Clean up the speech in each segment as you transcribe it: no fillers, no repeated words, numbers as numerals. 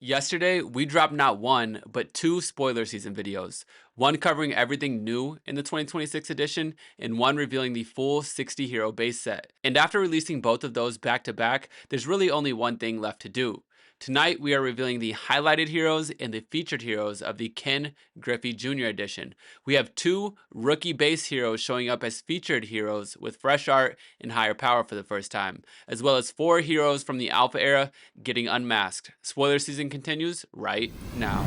Yesterday, we dropped not one, but two spoiler season videos. One covering everything new in the 2026 edition, and one revealing the full 60 hero base set. And after releasing both of those back to back, there's really only one thing left to do. Tonight, we are revealing the highlighted heroes and the featured heroes of the Ken Griffey Jr. edition. We have two rookie base heroes showing up as featured heroes with fresh art and higher power for the first time, as well as four heroes from the Alpha era getting unmasked. Spoiler season continues right now.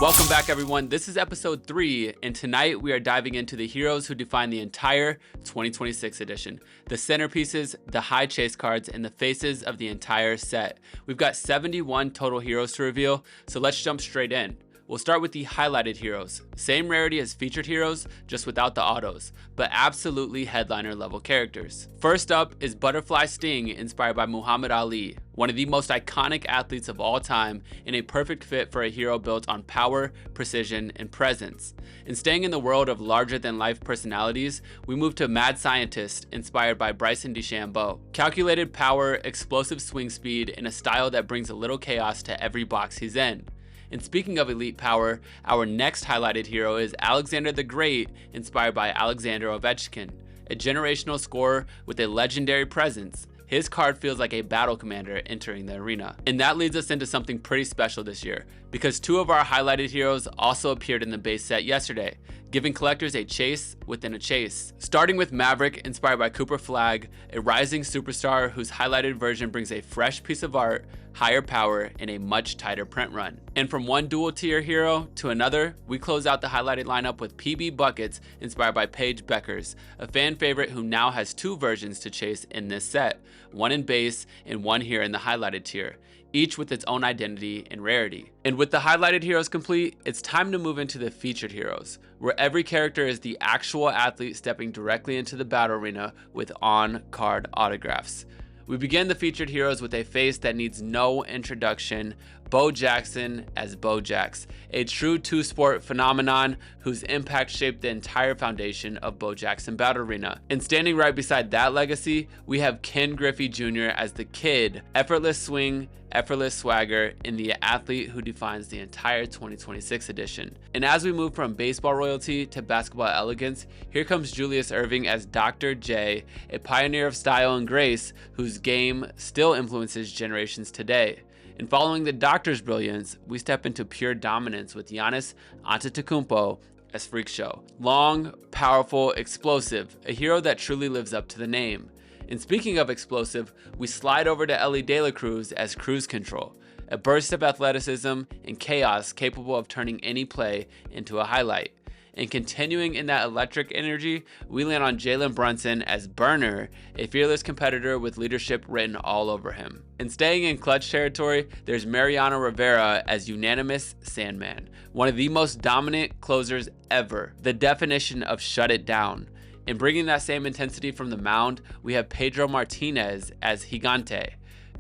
Welcome back, everyone. This is episode 3, and tonight we are diving into the heroes who define the entire 2026 edition. The centerpieces, the high chase cards, and the faces of the entire set. We've got 71 total heroes to reveal, so let's jump straight in. We'll start with the highlighted heroes. Same rarity as featured heroes, just without the autos, but absolutely headliner level characters. First up is Butterfly Sting, inspired by Muhammad Ali, one of the most iconic athletes of all time and a perfect fit for a hero built on power, precision, and presence. And staying in the world of larger than life personalities, we move to Mad Scientist, inspired by Bryson DeChambeau. Calculated power, explosive swing speed, and a style that brings a little chaos to every box he's in. And speaking of elite power, our next highlighted hero is Alexander the Great, inspired by Alexander Ovechkin, a generational scorer with a legendary presence. His card feels like a battle commander entering the arena. And that leads us into something pretty special this year, because two of our highlighted heroes also appeared in the base set yesterday, giving collectors a chase within a chase. Starting with Maverick, inspired by Cooper Flagg, a rising superstar whose highlighted version brings a fresh piece of art, higher power, and a much tighter print run. And from one dual tier hero to another, we close out the highlighted lineup with PB Buckets, inspired by Paige Bueckers, a fan favorite who now has two versions to chase in this set, one in base and one here in the highlighted tier, each with its own identity and rarity. And with the highlighted heroes complete, it's time to move into the featured heroes, where every character is the actual athlete stepping directly into the battle arena with on-card autographs. We begin the featured heroes with a face that needs no introduction, Bo Jackson as Bo Jax, a true two-sport phenomenon whose impact shaped the entire foundation of Bo Jackson Battle Arena. And standing right beside that legacy, we have Ken Griffey Jr. as the Kid, effortless swing, effortless swagger, and the athlete who defines the entire 2026 edition. And as we move from baseball royalty to basketball elegance, here comes Julius Erving as Dr. J, a pioneer of style and grace whose game still influences generations today. And following the Doctor's brilliance, we step into pure dominance with Giannis Antetokounmpo as Freak Show. Long, powerful, explosive, a hero that truly lives up to the name. And speaking of explosive, we slide over to Elly Delle Cruz as Cruise Control, a burst of athleticism and chaos capable of turning any play into a highlight. And continuing in that electric energy, we land on Jalen Brunson as Burner, a fearless competitor with leadership written all over him. And staying in clutch territory, there's Mariano Rivera as Unanimous Sandman, one of the most dominant closers ever, the definition of shut it down. And bringing that same intensity from the mound, we have Pedro Martínez as Gigante,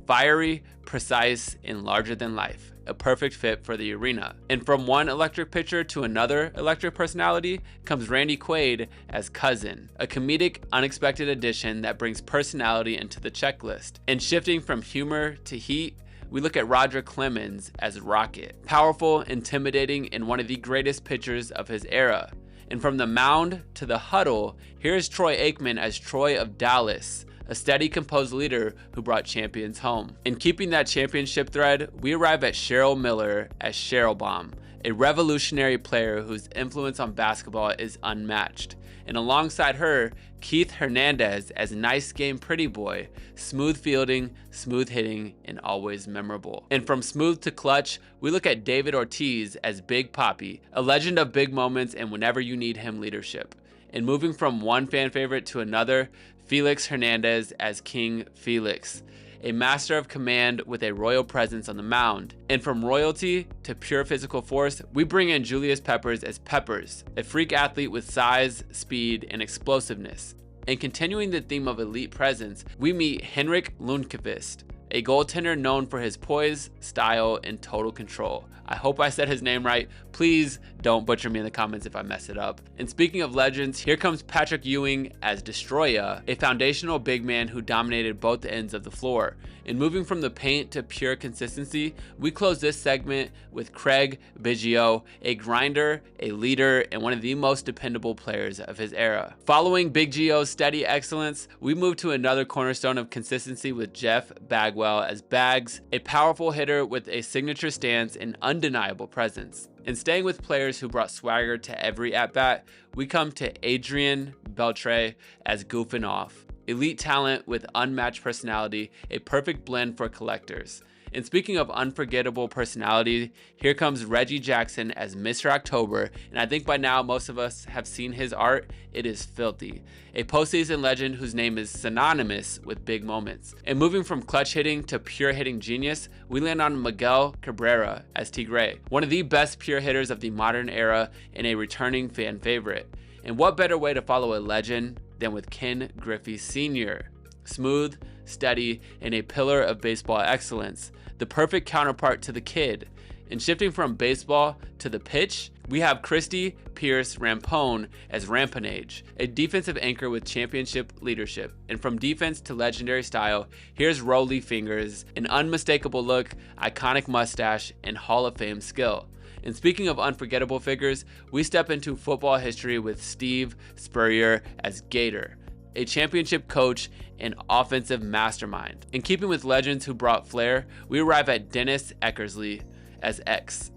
fiery, precise, and larger than life, a perfect fit for the arena. And from one electric pitcher to another electric personality comes Randy Quaid as Cousin, a comedic, unexpected addition that brings personality into the checklist. And shifting from humor to heat, we look at Roderick Clemens as Rocket, powerful, intimidating, and one of the greatest pitchers of his era. And from the mound to the huddle, here's Troy Aikman as Troy of Dallas, a steady, composed leader who brought champions home. In keeping that championship thread, we arrive at Cheryl Miller as Cheryl Bomb, a revolutionary player whose influence on basketball is unmatched. And alongside her, Keith Hernandez as Nice Game Pretty Boy, smooth fielding, smooth hitting, and always memorable. And from smooth to clutch, we look at David Ortiz as Big Papi, a legend of big moments and whenever you need him leadership. And moving from one fan favorite to another, Felix Hernandez as King Felix, a master of command with a royal presence on the mound. And from royalty to pure physical force, we bring in Julius Peppers as Peppers, a freak athlete with size, speed, and explosiveness. And continuing the theme of elite presence, we meet Henrik Lundqvist, a goaltender known for his poise, style, and total control. I hope I said his name right. Please don't butcher me in the comments if I mess it up. And speaking of legends, here comes Patrick Ewing as Destroya, a foundational big man who dominated both ends of the floor. And moving from the paint to pure consistency, we close this segment with Craig Biggio, a grinder, a leader, and one of the most dependable players of his era. Following Big Gio's steady excellence, we move to another cornerstone of consistency with Jeff Bagwell as Bags, a powerful hitter with a signature stance and undeniable presence. And staying with players who brought swagger to every at-bat, we come to Adrian Beltre as Goofing Off. Elite talent with unmatched personality, a perfect blend for collectors. And speaking of unforgettable personality, here comes Reggie Jackson as Mr. October, and I think by now most of us have seen his art. It is filthy. A postseason legend whose name is synonymous with big moments. And moving from clutch hitting to pure hitting genius, we land on Miguel Cabrera as Tigre, one of the best pure hitters of the modern era and a returning fan favorite. And what better way to follow a legend than with Ken Griffey Sr.? Smooth, steady, and a pillar of baseball excellence, the perfect counterpart to the kid. And shifting from baseball to the pitch, we have Christy Pierce Rampone as Rampanage, a defensive anchor with championship leadership. And from defense to legendary style, here's Rolly Fingers, an unmistakable look, iconic mustache, and Hall of Fame skill. And speaking of unforgettable figures, we step into football history with Steve Spurrier as Gator, a championship coach and offensive mastermind. In keeping with legends who brought flair, we arrive at Dennis Eckersley as X,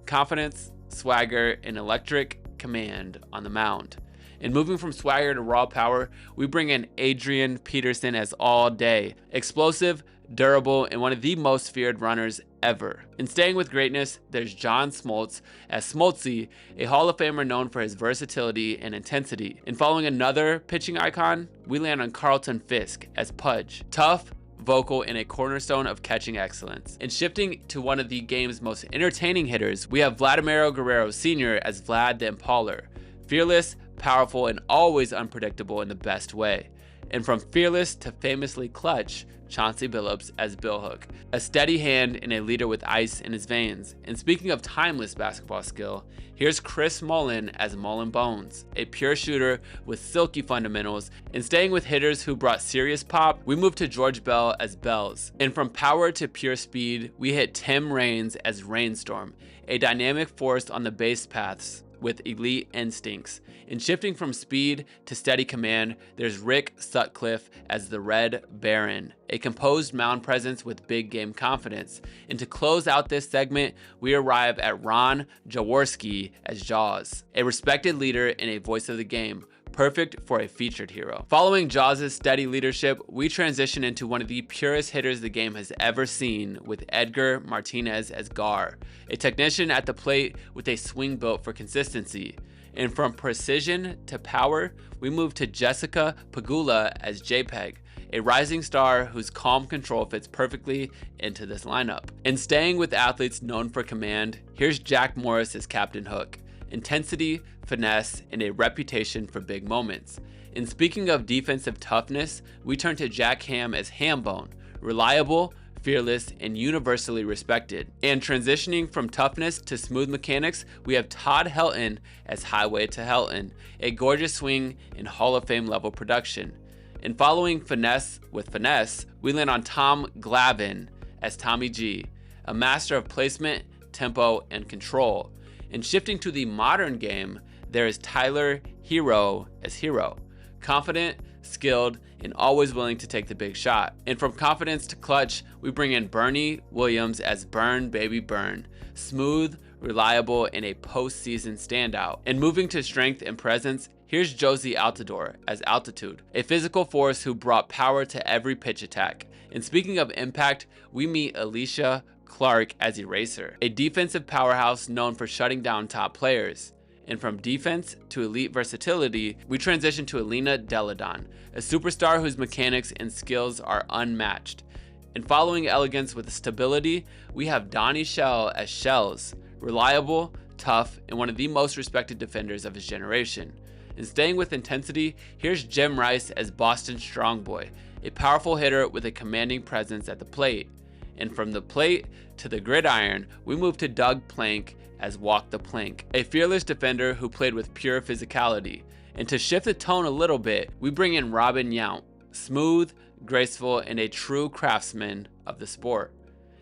confidence, swagger, and electric command on the mound. And moving from swagger to raw power, we bring in Adrian Peterson as All Day, explosive, durable, and one of the most feared runners ever. And staying with greatness, there's John Smoltz as Smoltzy, a Hall of Famer known for his versatility and intensity. And following another pitching icon, we land on Carlton Fisk as Pudge, tough, vocal, and a cornerstone of catching excellence. And shifting to one of the game's most entertaining hitters, we have Vladimir Guerrero Sr. as Vlad the Impaler, fearless, powerful, and always unpredictable in the best way. And from fearless to famously clutch, Chauncey Billups as Bill Hook, a steady hand and a leader with ice in his veins. And speaking of timeless basketball skill, here's Chris Mullin as Mullen Bones, a pure shooter with silky fundamentals. And staying with hitters who brought serious pop, we move to George Bell as Bells. And from power to pure speed, we hit Tim Raines as Rainstorm, a dynamic force on the base paths with elite instincts. And shifting from speed to steady command, there's Rick Sutcliffe as the Red Baron, a composed mound presence with big game confidence. And to close out this segment, we arrive at Ron Jaworski as Jaws, a respected leader and a voice of the game, perfect for a featured hero. Following Jaws' steady leadership, we transition into one of the purest hitters the game has ever seen with Edgar Martínez as Gar, a technician at the plate with a swing built for consistency. And from precision to power, we move to Jessica Pegula as JPEG, a rising star whose calm control fits perfectly into this lineup. And staying with athletes known for command, here's Jack Morris as Captain Hook, intensity, finesse, and a reputation for big moments. And speaking of defensive toughness, we turn to Jack Ham as Hambone, reliable, fearless, and universally respected. And transitioning from toughness to smooth mechanics, we have Todd Helton as Highway to Helton, a gorgeous swing and Hall of Fame level production. And following finesse with finesse, we land on Tom Glavine as Tommy G, a master of placement, tempo, and control. And shifting to the modern game, there is Tyler Hero as Hero, confident, skilled, and always willing to take the big shot. And from confidence to clutch, we bring in Bernie Williams as Burn Baby Burn, smooth, reliable, and a postseason standout. And moving to strength and presence, here's Josie Altidore as Altitude, a physical force who brought power to every pitch attack. And speaking of impact, we meet Alicia Clark as Eraser, a defensive powerhouse known for shutting down top players. And from defense to elite versatility, we transition to Elena Deladon, a superstar whose mechanics and skills are unmatched. And following elegance with stability, we have Donnie Shell as Shells, reliable, tough, and one of the most respected defenders of his generation. And staying with intensity, here's Jim Rice as Boston Strongboy, a powerful hitter with a commanding presence at the plate. And from the plate to the gridiron, we move to Doug Plank as Walk the Plank, a fearless defender who played with pure physicality. And to shift the tone a little bit, we bring in Robin Yount, smooth, graceful, and a true craftsman of the sport.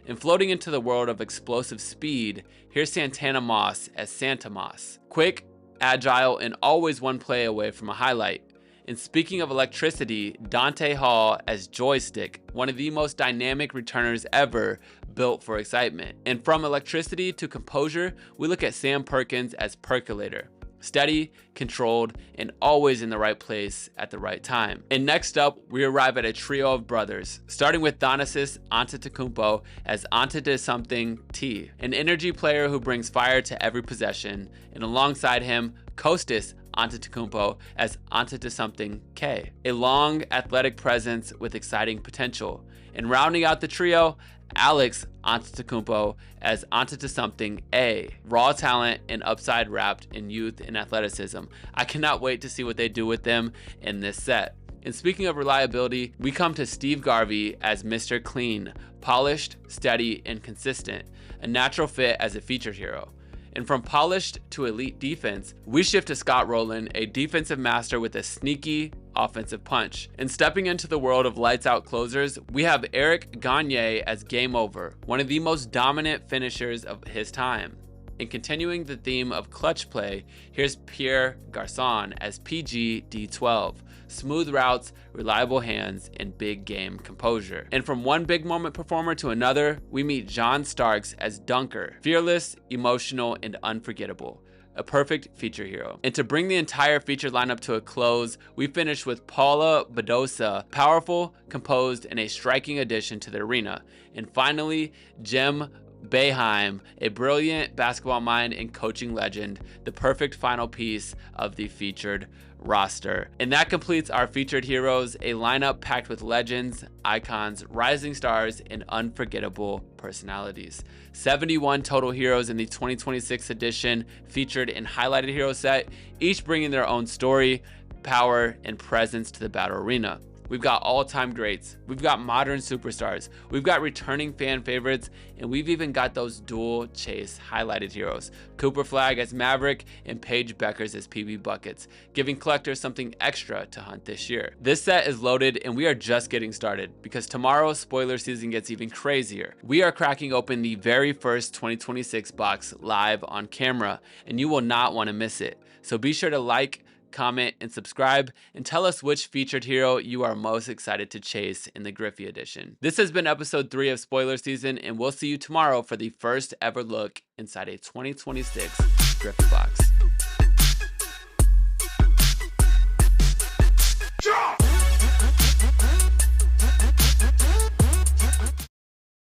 And floating into the world of explosive speed, here's Santana Moss as Santa Moss. Quick, agile, and always one play away from a highlight. And speaking of electricity, Dante Hall as Joystick, one of the most dynamic returners ever, built for excitement. And from electricity to composure, we look at Sam Perkins as Percolator. Steady, controlled, and always in the right place at the right time. And next up, we arrive at a trio of brothers, starting with Giannis Antetokounmpo as Antetokounmpo T, an energy player who brings fire to every possession, and alongside him, Kostas Antetokounmpo as Antetokounmpo K, a long, athletic presence with exciting potential. And rounding out the trio, Alex Antetokounmpo as Antetokounmpo A, raw talent and upside wrapped in youth and athleticism. I cannot wait to see what they do with them in this set. And speaking of reliability, we come to Steve Garvey as Mr. Clean, polished, steady, and consistent, a natural fit as a featured hero. And from polished to elite defense, we shift to Scott Rowland, a defensive master with a sneaky offensive punch. And stepping into the world of lights out closers, we have Eric Gagne as Game Over, one of the most dominant finishers of his time. And continuing the theme of clutch play, here's Pierre Garçon as PG D12. Smooth routes, reliable hands, and big game composure. And from one big moment performer to another, we meet John Starks as Dunker. Fearless, emotional, and unforgettable. A perfect feature hero. And to bring the entire feature lineup to a close, we finish with Paula Badosa, powerful, composed, and a striking addition to the arena. And finally, Jem Boeheim, a brilliant basketball mind and coaching legend, the perfect final piece of the featured roster. And that completes our featured heroes, a lineup packed with legends, icons, rising stars, and unforgettable personalities. 71 total heroes in the 2026 edition featured and highlighted hero set, each bringing their own story, power, and presence to the battle arena. We've got all-time greats, we've got modern superstars, we've got returning fan favorites, and we've even got those dual chase highlighted heroes. Cooper Flagg as Maverick and Paige Bueckers as PB Buckets, giving collectors something extra to hunt this year. This set is loaded and we are just getting started, because tomorrow spoiler season gets even crazier. We are cracking open the very first 2026 box live on camera, and you will not want to miss it. So be sure to like, comment, and subscribe, and tell us which featured hero you are most excited to chase in the Griffey Edition. This has been episode 3 of Spoiler Season, and we'll see you tomorrow for the first ever look inside a 2026 Griffey box.